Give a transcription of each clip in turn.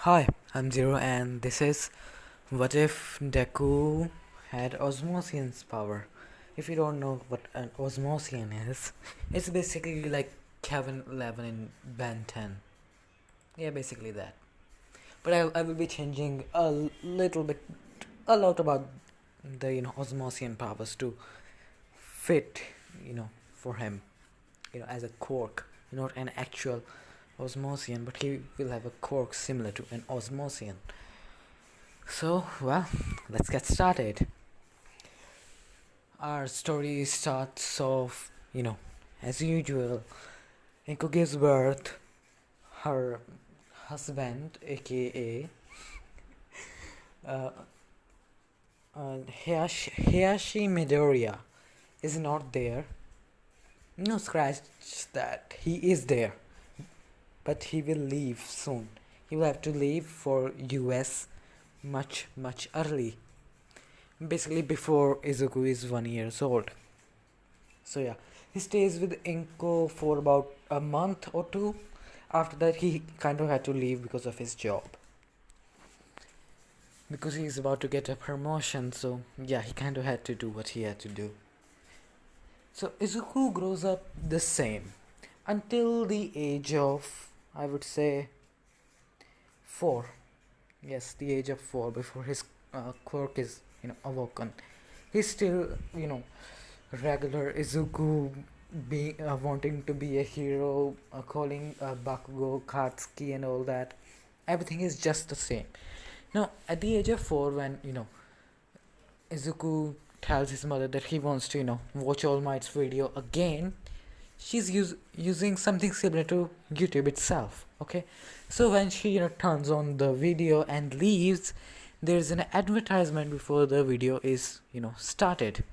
Hi, I'm Zero, and this is What If Deku had Osmosians power? If you don't know what an Osmosian is, it's basically like Kevin 11 in Ben 10. Yeah, basically that. But I will be changing little bit, a lot about the Osmosian powers to fit, for him, as a quirk, not an actual Osmosian, but he will have a quirk similar to an Osmosian. So, well, let's get started. Our story starts off, as usual. Inko gives birth. Her husband, aka uh, Hayashi Midoriya, is not there. No, scratch that. He is there, but he will leave soon. He will have to leave for US much early. Basically, before Izuku is 1 years old. So yeah, he stays with Inko for about a month or two. After that, he kind of had to leave because of his job. Because he's about to get a promotion, so yeah, he kind of had to do what he had to do. So Izuku grows up the same until the age of, I would say, 4. Yes, the age of 4, before his quirk is, awoken. He's still, regular Izuku being wanting to be a hero, calling Bakugo, Katsuki, and all that. Everything is just the same. Now, at the age of 4, when Izuku tells his mother that he wants to watch All Might's video again, she's using something similar to YouTube itself. Okay, so when she turns on the video and leaves, there's an advertisement before the video is started.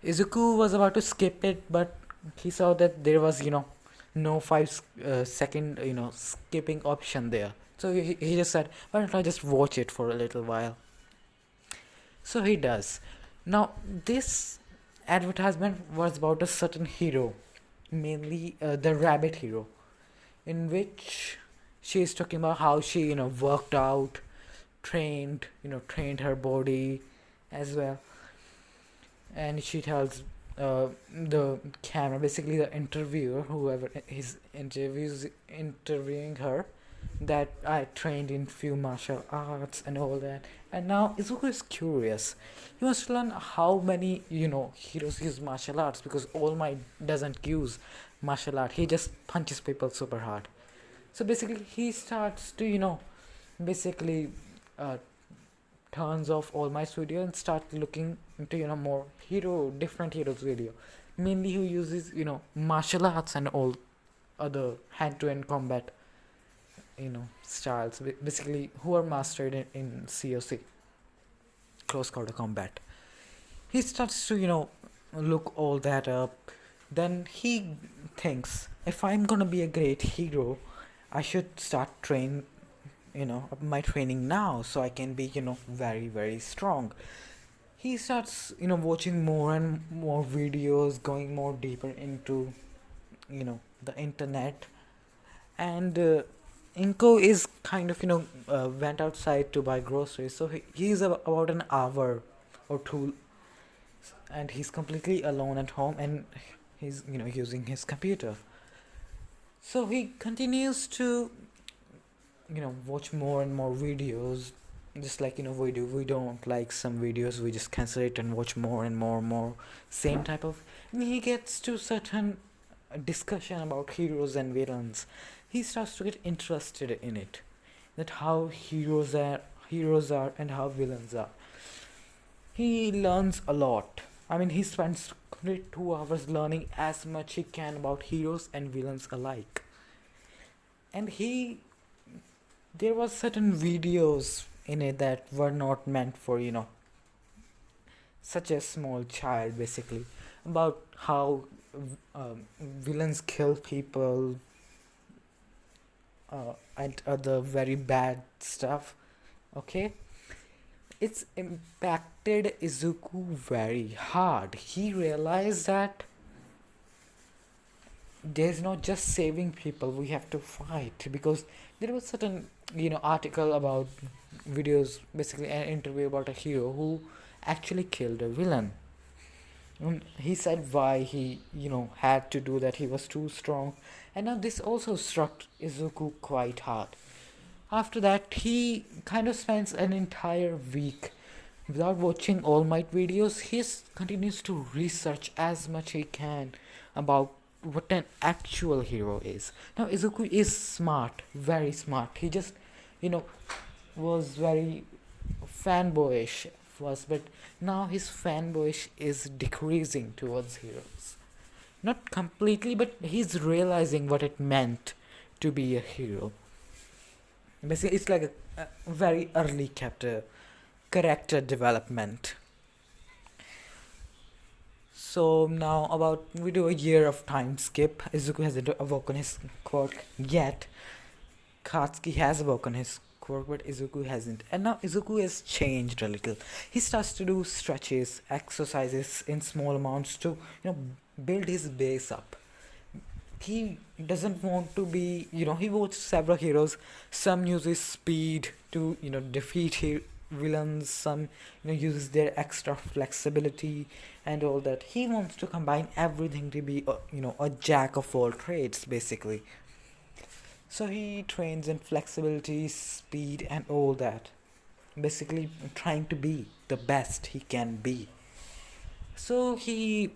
Izuku was about to skip it, but he saw that there was, no 5 second, skipping option there. So he just said, why don't I just watch it for a little while? So he does. Now, this advertisement was about a certain hero, mainly the rabbit hero, in which she is talking about how she, worked out, trained her body as well, and she tells the camera, basically the interviewer, whoever is interviewing her, that I trained in few martial arts and all that. And now Izuku is curious. He wants to learn how many heroes use martial arts, because All Might doesn't use martial art. He just punches people super hard. So basically, he starts to basically uh, turns off All Might's video and start looking into more different heroes video, mainly who uses martial arts and all other hand-to-hand combat styles, basically who are mastered in COC, close quarter combat. He starts to look all that up. Then he thinks, if I'm gonna be a great hero, I should start train up my training now, so I can be very strong. He starts watching more and more videos, going more deeper into the internet. And Inko is kind of went outside to buy groceries, so he's about an hour or two, and he's completely alone at home, and he's using his computer. So he continues to watch more and more videos, just like we don't like some videos, we just cancel it and watch more and more same type of. And he gets to certain discussion about heroes and villains. He starts to get interested in it, that how heroes are and how villains are. He learns a lot. I mean, he spends complete 2 hours learning as much he can about heroes and villains alike. And there was certain videos in it that were not meant for such a small child, basically, about how villains kill people and other very bad stuff. Okay, it's impacted Izuku very hard. He realized that there's not just saving people, we have to fight, because there was certain article about videos, basically an interview about a hero who actually killed a villain. He said why he had to do that. He was too strong, and now this also struck Izuku quite hard. After that, he kind of spends an entire week without watching All Might videos. He continues to research as much he can about what an actual hero is. Now Izuku is smart, very smart. He just you know was very fanboyish first, but now his fanboyish is decreasing towards heroes. Not completely, but he's realizing what it meant to be a hero. Basically, it's like a very early chapter character development. So now about we do a year of time skip. Izuku hasn't awoken his quirk yet. Katsuki has awoken his quirk, but Izuku hasn't. And now Izuku has changed a little. He starts to do stretches, exercises in small amounts to build his base up. He doesn't want to be, he watched several heroes. Some uses speed to defeat villains. Some uses their extra flexibility and all that. He wants to combine everything to be a jack of all trades, basically. So he trains in flexibility, speed, and all that, basically trying to be the best he can be. So he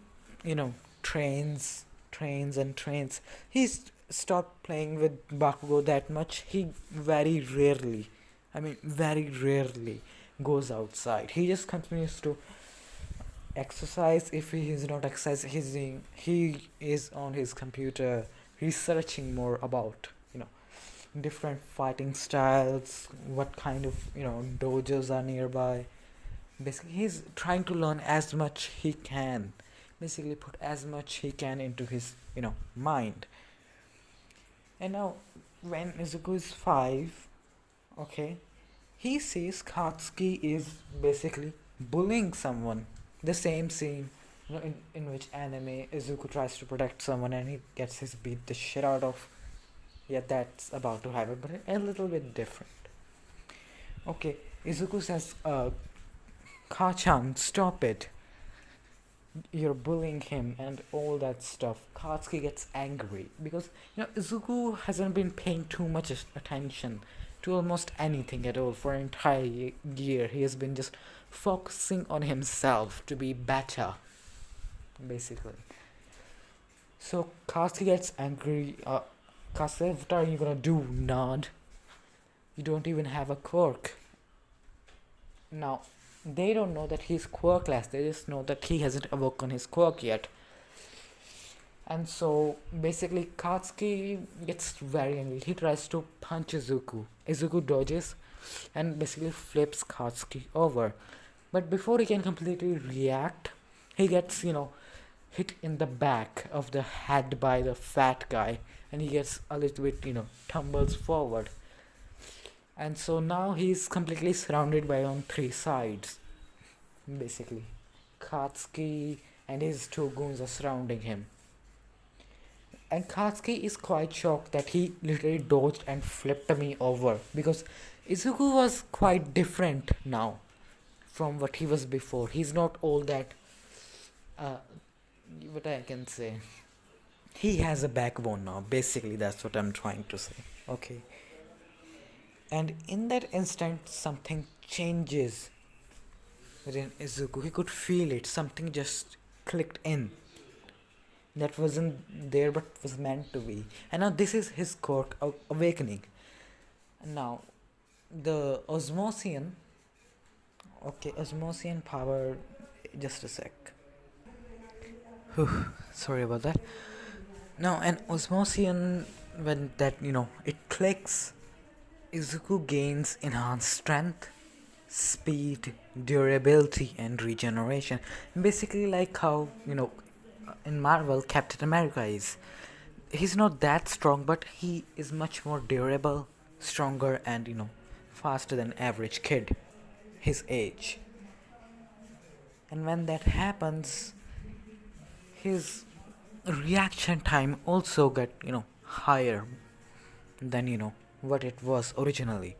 trains and trains. He's stopped playing with Bakugo that much. He very rarely, very rarely goes outside. He just continues to exercise. If he is not exercising, he is on his computer researching more about different fighting styles, what kind of dojos are nearby. Basically, he's trying to learn as much he can. Basically, put as much he can into his mind. And now, when Izuku is 5, okay, he sees Katsuki is basically bullying someone. The same scene in which anime Izuku tries to protect someone and he gets his beat the shit out of. Yeah, that's about to happen, but a little bit different. Okay, Izuku says, Kachan, stop it. You're bullying him and all that stuff. Katsuki gets angry because Izuku hasn't been paying too much attention to almost anything at all for an entire year. He has been just focusing on himself to be better, basically. So Katsuki gets angry. Katsuki, what are you gonna do, Nod? You don't even have a quirk. Now, they don't know that he's quirkless. They just know that he hasn't awoken his quirk yet. And so, basically, Katsuki gets very angry. He tries to punch Izuku. Izuku dodges and basically flips Katsuki over. But before he can completely react, he gets, hit in the back of the head by the fat guy. And he gets a little bit, tumbles forward. And so now he's completely surrounded by on 3 sides. Basically, Katsuki and his 2 goons are surrounding him. And Katsuki is quite shocked that he literally dodged and flipped me over. Because Izuku was quite different now from what he was before. He's not all that, what I can say. He has a backbone now. Basically, that's what I'm trying to say. Okay. And in that instant, something changes within Izuku. He could feel it. Something just clicked in. That wasn't there but was meant to be. And now this is his quirk awakening. Now, the Osmosian. Okay, Osmosian power. Just a sec. Sorry about that. Now, an Osmosian, when that, it clicks, Izuku gains enhanced strength, speed, durability, and regeneration. Basically, like how, in Marvel, Captain America is. He's not that strong, but he is much more durable, stronger, and, faster than average kid, his age. And when that happens, his reaction time also get higher than what it was originally.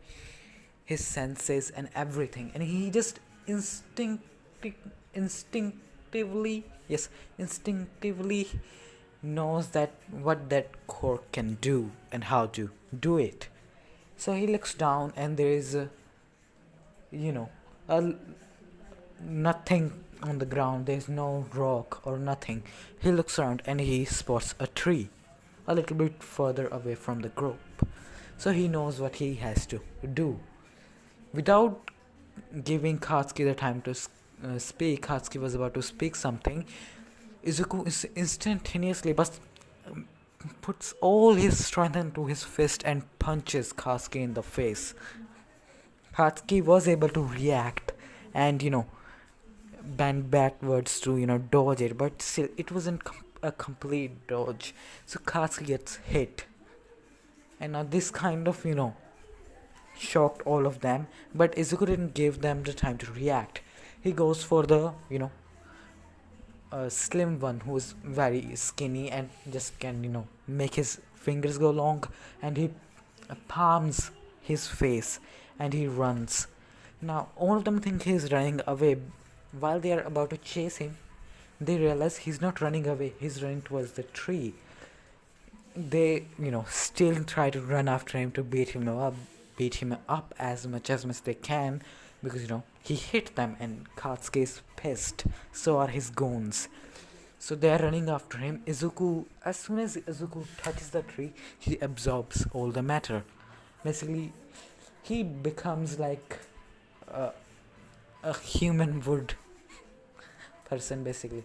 His senses and everything, and he just instinctively, yes, instinctively knows that what that cork can do and how to do it. So he looks down and there is you know a nothing on the ground. There's no rock or nothing. He looks around and he spots a tree a little bit further away from the group. So he knows what he has to do. Without giving Katsuki the time to speak, Katsuki was about to speak something. Izuku is instantaneously but puts all his strength into his fist and punches Katsuki in the face. Katsuki was able to react and bend backwards to dodge it, but still it wasn't a complete dodge. So Katsuki gets hit, and now this kind of shocked all of them. But Izuku didn't give them the time to react. He goes for the slim one who is very skinny and just can make his fingers go long, and he palms his face and he runs. Now all of them think he's running away. While they are about to chase him, they realize he's not running away, he's running towards the tree. They still try to run after him to beat him up as much as they can, because he hit them and Katsuki is pissed, so are his goons. So they are running after him. As soon as Izuku touches the tree, he absorbs all the matter. Basically, he becomes like a human wood person. Basically,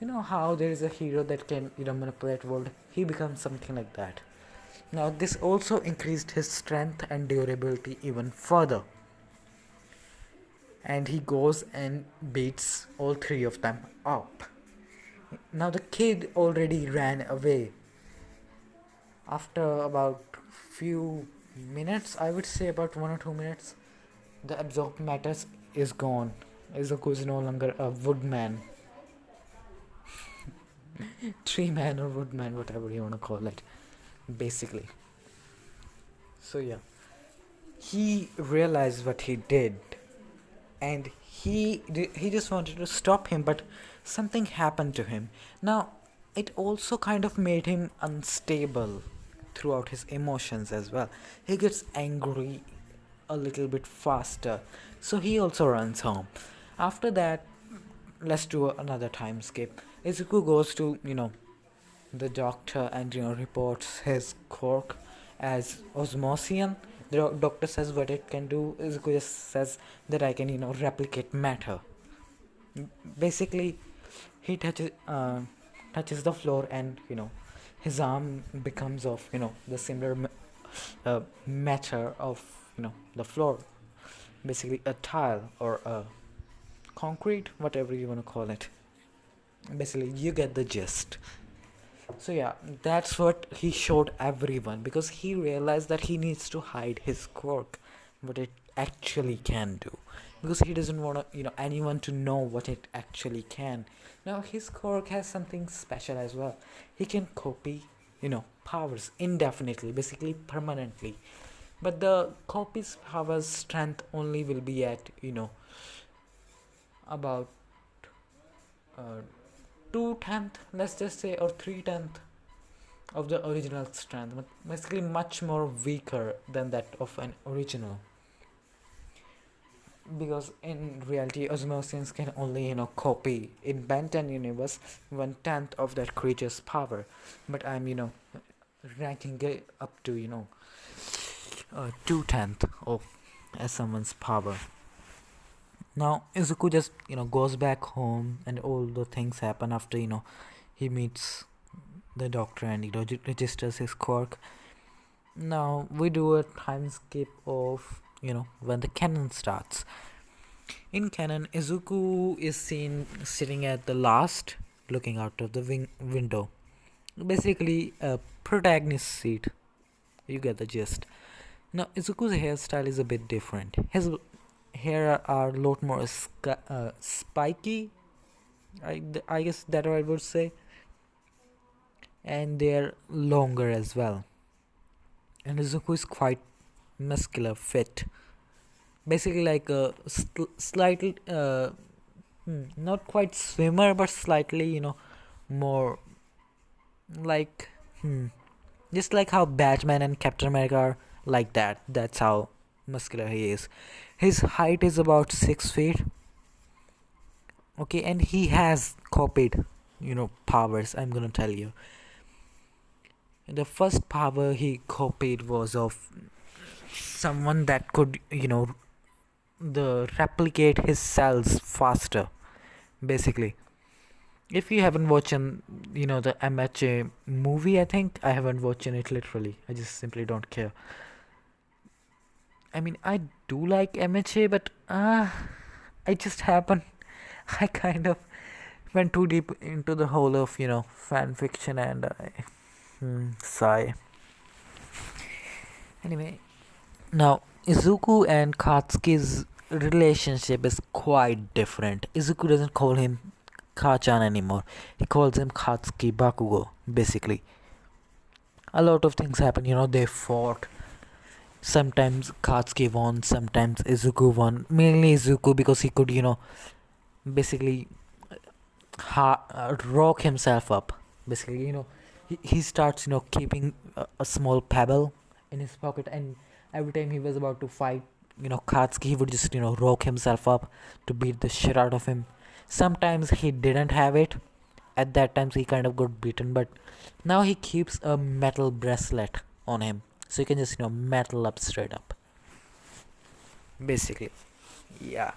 how there is a hero that can manipulate wood. He becomes something like that. Now this also increased his strength and durability even further, and he goes and beats all three of them up. Now the kid already ran away. After about few minutes, I would say about 1 or 2 minutes, the absorbed matter is gone. Izuku is no longer a woodman, tree man or woodman, whatever you want to call it, basically. So yeah, he realized what he did, and he just wanted to stop him, but something happened to him. Now it also kind of made him unstable throughout his emotions as well. He gets angry a little bit faster, so he also runs home. After that, let's do another time skip. Izuku goes to the doctor and reports his quirk as Osmosian. The doctor says what it can do. Izuku just says that I can replicate matter. Basically, he touches the floor, and his arm becomes of the similar matter of the floor, basically a tile or a concrete, whatever you want to call it. Basically, you get the gist. So yeah, that's what he showed everyone, because he realized that he needs to hide his quirk, what it actually can do, because he doesn't want anyone to know what it actually can. Now his quirk has something special as well. He can copy powers indefinitely, basically permanently, but the copy's power's strength only will be at about 2/10, let's just say, or 3/10 of the original strength, but basically much more weaker than that of an original, because in reality Osmosians can only copy in Ben 10 universe 1/10 of that creature's power, but I'm ranking it up to 2/10 of as someone's power. Now Izuku just goes back home, and all the things happen after he meets the doctor and he registers his quirk. Now we do a time skip of when the canon starts. In canon, Izuku is seen sitting at the last, looking out of the window, basically a protagonist seat. You get the gist. Now Izuku's hairstyle is a bit different. His hair are a lot more spiky, I guess that I would say. and they're longer as well. And Izuku is quite muscular, fit, basically like a slightly not quite swimmer, but slightly more like just like how Batman and Captain America are like that. That's how muscular he is. His height is about 6 feet. Okay, and he has copied powers. I'm gonna tell you. The first power he copied was of someone that could the replicate his cells faster, basically. If you haven't watched the MHA movie, I think I haven't watched it literally. I just simply don't care. I mean, I do like MHA, but I just happen. I kind of went too deep into the whole of fan fiction, and I sigh. Anyway, now Izuku and Katsuki's relationship is quite different. Izuku doesn't call him Kachan anymore. He calls him Katsuki Bakugo, basically. A lot of things happen, they fought. Sometimes Katsuki won, sometimes Izuku won. Mainly Izuku because he could, basically rock himself up. Basically, he starts, keeping a small pebble in his pocket, and every time he was about to fight, Katsuki, he would just, rock himself up to beat the shit out of him. Sometimes he didn't have it. At that time, he kind of got beaten, but now he keeps a metal bracelet on him, so he can just, metal up straight up. Basically, yeah.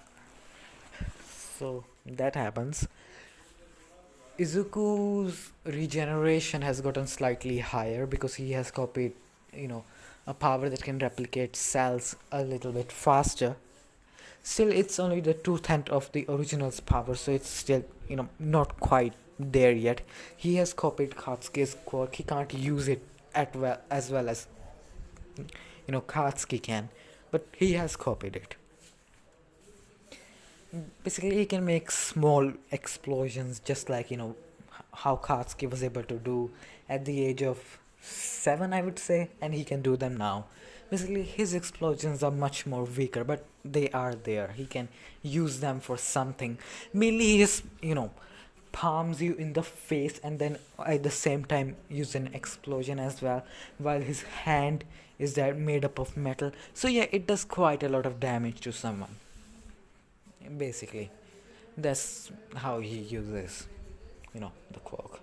So that happens. Izuku's regeneration has gotten slightly higher because he has copied, a power that can replicate cells a little bit faster. Still, it's only the two-tenth of the original's power, so it's still, not quite there yet. He has copied Katsuki's quirk. He can't use it as well as, Katsuki can, but he has copied it. Basically, he can make small explosions, just like how Katsuki was able to do at the age of 7, I would say, and he can do them now. Basically, his explosions are much more weaker, but they are there. He can use them for something. Mainly, he just palms you in the face, and then at the same time use an explosion as well, while his hand is that made up of metal. So yeah, it does quite a lot of damage to someone. Basically, that's how he uses, the quirk.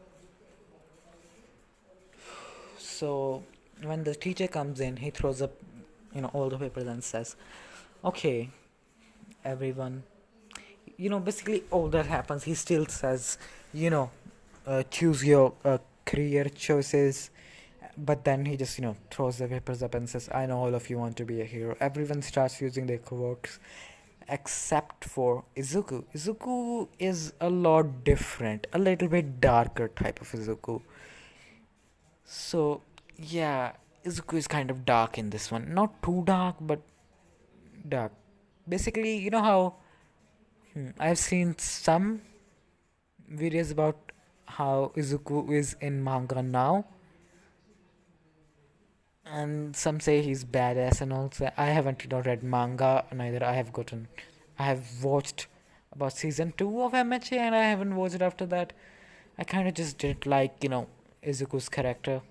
So when the teacher comes in, he throws up, all the papers and says, "Okay, everyone." Basically all that happens. He still says, choose your career choices, but then he just throws the papers up and says, "I know all of you want to be a hero." Everyone starts using their quirks except for Izuku. Izuku is a lot different, a little bit darker type of Izuku. So, yeah, Izuku is kind of dark in this one. Not too dark, but dark. Basically, you know how I've seen some videos about how Izuku is in manga now, and some say he's badass and all. So I haven't read manga, neither I have watched about season 2 of MHA, and I haven't watched it after that. I kind of just didn't like Izuku's character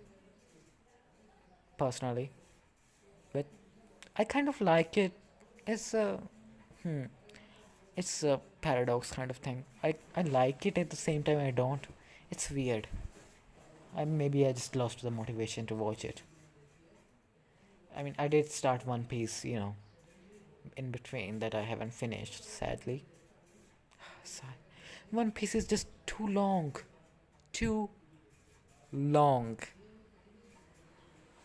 personally, but I kind of like it. It's a hmm, it's a paradox kind of thing. I like it, at the same time I don't. It's weird. I just lost the motivation to watch it. I mean, I did start One Piece, in between that I haven't finished, sadly. One Piece is just too long. Too long.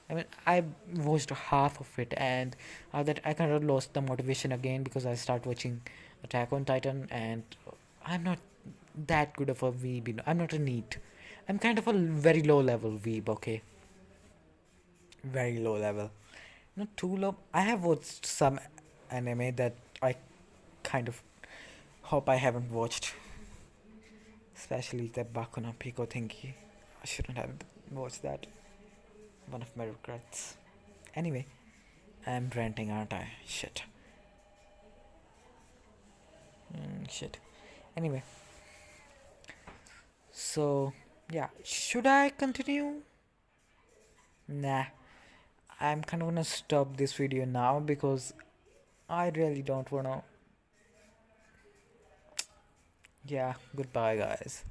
I mean, I watched half of it, and after that I kind of lost the motivation again because I started watching Attack on Titan, and I'm not that good of a weeb. I'm not a neat. I'm kind of a very low level weeb. Okay, very low level. Not too low. I have watched some anime that I kind of hope I haven't watched, especially the Baku no Pico thingy. I shouldn't have. Watch that. One of my regrets. Anyway, I'm ranting, aren't I? Shit. Shit. Anyway, so yeah, should I continue? Nah, I'm kind of gonna stop this video now because I really don't wanna. Yeah, goodbye, guys.